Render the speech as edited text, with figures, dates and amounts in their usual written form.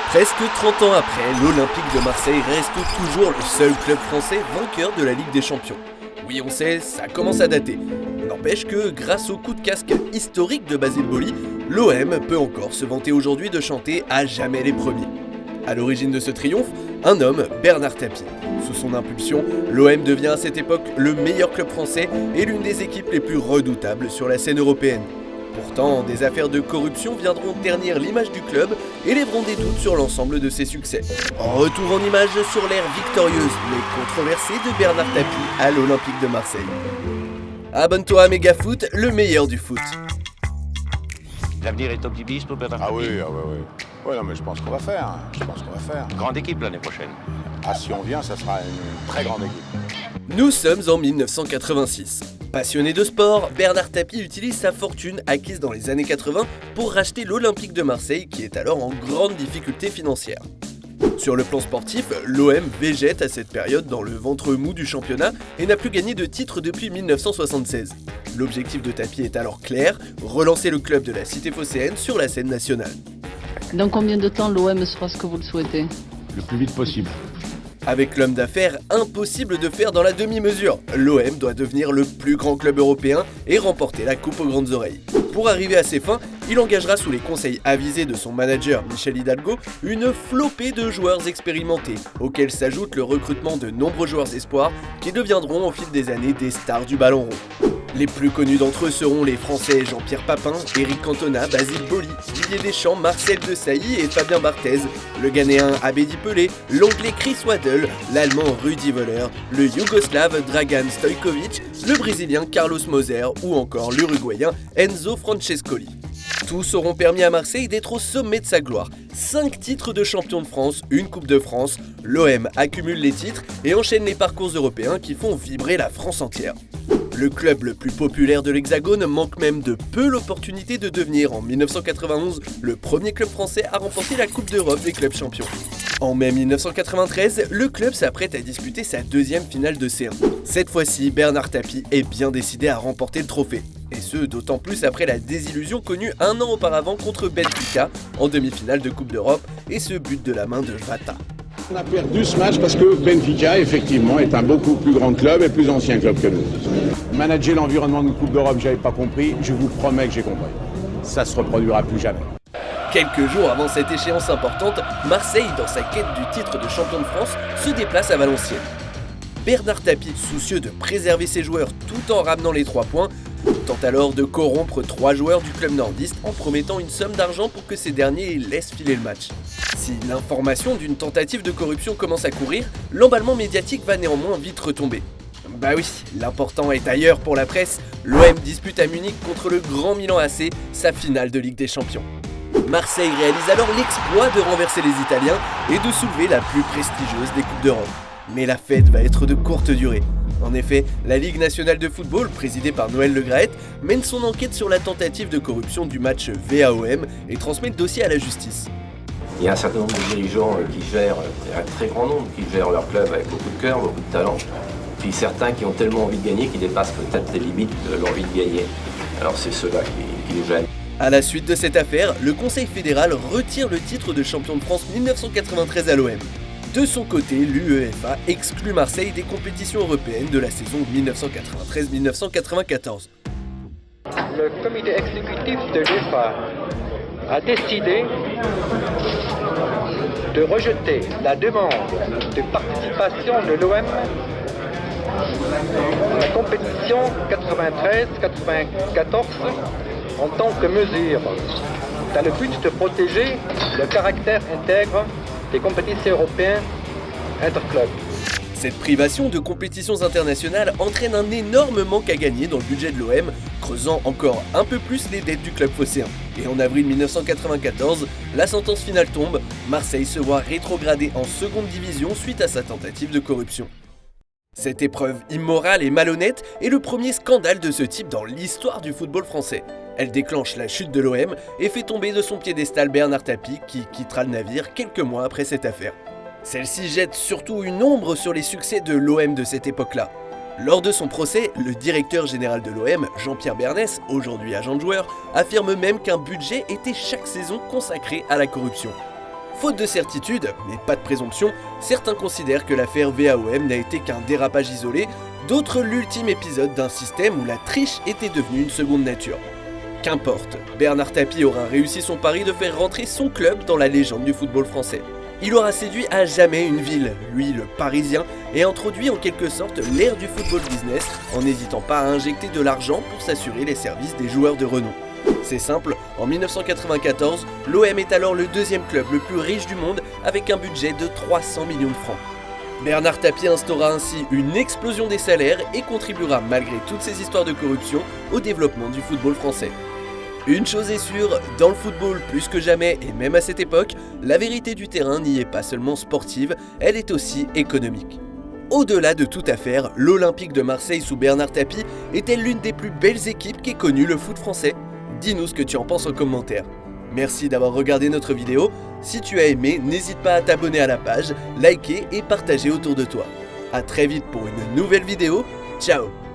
Presque 30 ans après, l'Olympique de Marseille reste toujours le seul club français vainqueur de la Ligue des Champions. Oui, on sait, ça commence à dater. N'empêche que, grâce au coup de casque historique de Basile Boli, l'OM peut encore se vanter aujourd'hui de chanter à jamais les premiers. À l'origine de ce triomphe, un homme, Bernard Tapie. Sous son impulsion, l'OM devient à cette époque le meilleur club français et l'une des équipes les plus redoutables sur la scène européenne. Pourtant, des affaires de corruption viendront ternir l'image du club et lèveront des doutes sur l'ensemble de ses succès. Retour en image sur l'ère victorieuse mais controversée de Bernard Tapie à l'Olympique de Marseille. Abonne-toi à Megafoot, le meilleur du foot. L'avenir est optimiste pour Bernard Ah Tapie. oui. Ouais, non, mais je pense qu'on va faire. Grande équipe l'année prochaine. Ah, si on vient, ça sera une très grande équipe. Nous sommes en 1986. Passionné de sport, Bernard Tapie utilise sa fortune acquise dans les années 80 pour racheter l'Olympique de Marseille qui est alors en grande difficulté financière. Sur le plan sportif, l'OM végète à cette période dans le ventre mou du championnat et n'a plus gagné de titre depuis 1976. L'objectif de Tapie est alors clair, relancer le club de la cité phocéenne sur la scène nationale. Dans combien de temps l'OM sera ce que vous le souhaitez ? Le plus vite possible. Avec l'homme d'affaires, impossible de faire dans la demi-mesure. L'OM doit devenir le plus grand club européen et remporter la coupe aux grandes oreilles. Pour arriver à ses fins, il engagera sous les conseils avisés de son manager Michel Hidalgo une flopée de joueurs expérimentés, auxquels s'ajoute le recrutement de nombreux joueurs espoirs qui deviendront au fil des années des stars du ballon rond. Les plus connus d'entre eux seront les Français Jean-Pierre Papin, Éric Cantona, Basile Boli, Didier Deschamps, Marcel Desailly et Fabien Barthez, le Ghanéen Abedi Pelé, l'Anglais Chris Waddle, l'Allemand Rudi Völler, le Yougoslave Dragan Stojkovic, le Brésilien Carlos Moser ou encore l'Uruguayen Enzo Francescoli. Tous auront permis à Marseille d'être au sommet de sa gloire. 5 titres de champion de France, une Coupe de France, l'OM accumule les titres et enchaîne les parcours européens qui font vibrer la France entière. Le club le plus populaire de l'Hexagone manque même de peu l'opportunité de devenir en 1991 le premier club français à remporter la Coupe d'Europe des clubs champions. En mai 1993, le club s'apprête à disputer sa deuxième finale de C1. Cette fois-ci, Bernard Tapie est bien décidé à remporter le trophée. Et ce, d'autant plus après la désillusion connue un an auparavant contre Benfica en demi-finale de Coupe d'Europe et ce but de la main de Vata. On a perdu ce match parce que Benfica, effectivement, est un beaucoup plus grand club et plus ancien club que nous. Manager l'environnement d'une Coupe d'Europe, j'avais pas compris, je vous promets que j'ai compris. Ça se reproduira plus jamais. Quelques jours avant cette échéance importante, Marseille, dans sa quête du titre de champion de France, se déplace à Valenciennes. Bernard Tapie, soucieux de préserver ses joueurs tout en ramenant les 3 points, tente alors de corrompre 3 joueurs du club nordiste en promettant une somme d'argent pour que ces derniers laissent filer le match. Si l'information d'une tentative de corruption commence à courir, l'emballement médiatique va néanmoins vite retomber. Bah oui, l'important est ailleurs pour la presse, l'OM dispute à Munich contre le Grand Milan AC sa finale de Ligue des Champions. Marseille réalise alors l'exploit de renverser les Italiens et de soulever la plus prestigieuse des Coupes d'Europe. Mais la fête va être de courte durée. En effet, la Ligue nationale de football, présidée par Noël Le Graët, mène son enquête sur la tentative de corruption du match VAOM et transmet le dossier à la justice. Il y a un certain nombre de dirigeants qui gèrent, un très grand nombre, qui gèrent leur club avec beaucoup de cœur, beaucoup de talent. Puis certains qui ont tellement envie de gagner qu'ils dépassent peut-être les limites de l'envie de gagner. Alors c'est ceux-là qui les gênent. À la suite de cette affaire, le Conseil fédéral retire le titre de champion de France 1993 à l'OM. De son côté, l'UEFA exclut Marseille des compétitions européennes de la saison 1993-1994. Le comité exécutif de l'UEFA a décidé de rejeter la demande de participation de l'OM à la compétition 93-94 en tant que mesure dans le but de protéger le caractère intègre des compétitions européennes interclubs. Cette privation de compétitions internationales entraîne un énorme manque à gagner dans le budget de l'OM, creusant encore un peu plus les dettes du club phocéen. Et en avril 1994, la sentence finale tombe, Marseille se voit rétrogradé en seconde division suite à sa tentative de corruption. Cette épreuve immorale et malhonnête est le premier scandale de ce type dans l'histoire du football français. Elle déclenche la chute de l'OM et fait tomber de son piédestal Bernard Tapie qui quittera le navire quelques mois après cette affaire. Celle-ci jette surtout une ombre sur les succès de l'OM de cette époque-là. Lors de son procès, le directeur général de l'OM, Jean-Pierre Bernès, aujourd'hui agent de joueur, affirme même qu'un budget était chaque saison consacré à la corruption. Faute de certitude, mais pas de présomption, certains considèrent que l'affaire VAOM n'a été qu'un dérapage isolé, d'autres l'ultime épisode d'un système où la triche était devenue une seconde nature. Qu'importe, Bernard Tapie aura réussi son pari de faire rentrer son club dans la légende du football français. Il aura séduit à jamais une ville, lui le Parisien, et introduit en quelque sorte l'ère du football business en n'hésitant pas à injecter de l'argent pour s'assurer les services des joueurs de renom. C'est simple, en 1994, l'OM est alors le deuxième club le plus riche du monde avec un budget de 300 millions de francs. Bernard Tapie instaura ainsi une explosion des salaires et contribuera malgré toutes ces histoires de corruption au développement du football français. Une chose est sûre, dans le football plus que jamais et même à cette époque, la vérité du terrain n'y est pas seulement sportive, elle est aussi économique. Au-delà de toute affaire, l'Olympique de Marseille sous Bernard Tapie est-elle l'une des plus belles équipes qu'ait connu le foot français? Dis-nous ce que tu en penses en commentaire. Merci d'avoir regardé notre vidéo. Si tu as aimé, n'hésite pas à t'abonner à la page, liker et partager autour de toi. A très vite pour une nouvelle vidéo. Ciao!